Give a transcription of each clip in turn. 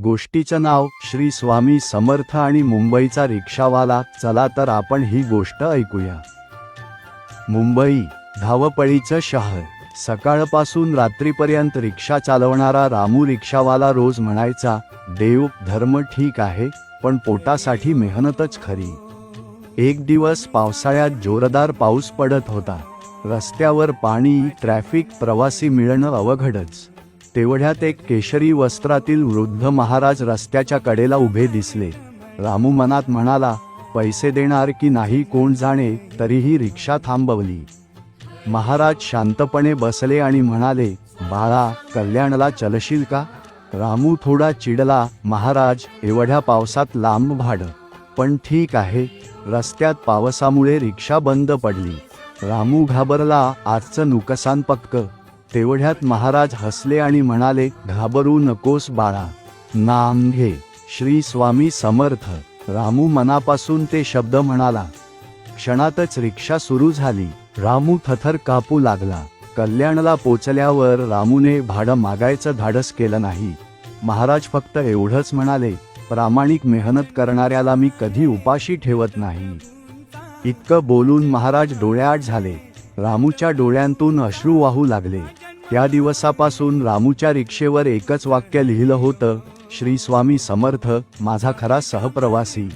गोष्टीचं नाव श्री स्वामी समर्थ आणि मुंबईचा रिक्षावाला। चला तर आपण ही गोष्ट ऐकूया। मुंबई धावपळीचं शहर। सकाळपासून रात्रीपर्यंत रिक्षा चालवणारा रामू रिक्षावाला रोज म्हणायचा, देव धर्म ठीक आहे, पण पोटासाठी मेहनतच खरी। एक दिवस पावसाळ्यात जोरदार पाऊस पडत होता। रस्त्यावर पाणी, ट्रॅफिक, प्रवासी मिळणं अवघडच। तेवढ्यात एक केशरी वस्त्रातील वृद्ध महाराज रस्त्याच्या कडेला उभे दिसले। रामू मनात म्हणाला, पैसे देणार की नाही कोण जाणे, तरीही रिक्षा थांबवली। महाराज शांतपणे बसले आणि म्हणाले, बाळा, कल्याणला चलशील का? रामू थोडा चिडला, महाराज, एवढ्या पावसात लांब भाडं? पण ठीक आहे। रस्त्यात पावसामुळे रिक्षा बंद पडली। रामू घाबरला, आजचं नुकसान पक्क। तेवढ्यात महाराज हसले आणि म्हणाले, घाबरू नकोस बाळा, नाम घे, श्री स्वामी समर्थ। रामू मनापासून ते शब्द म्हणाला। क्षणातच रिक्षा सुरू झाली। रामू थरथर कापू लागला। कल्याणला पोचल्यावर रामूने भाडं मागायचं धाडस केलं नाही। महाराज फक्त एवढंच म्हणाले, प्रामाणिक मेहनत करणाऱ्याला मी कधी उपाशी ठेवत नाही। इतकं बोलून महाराज डोळ्याआड झाले। रामूच्या डोळ्यांतून अश्रू वाहू लागले। त्या दिवसापासून रामूच्या रिक्षेवर एकच वाक्य लिहिलं होतं, श्री स्वामी समर्थ, माझा खरा सहप्रवासी।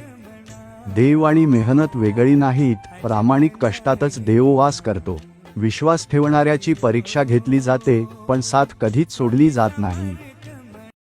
देव आणि मेहनत वेगळी नाहीत, प्रामाणिक कष्टातच देव वास करतो। विश्वास ठेवणाऱ्याची परीक्षा घेतली जाते, पण साथ कधीच सोडली जात नाही।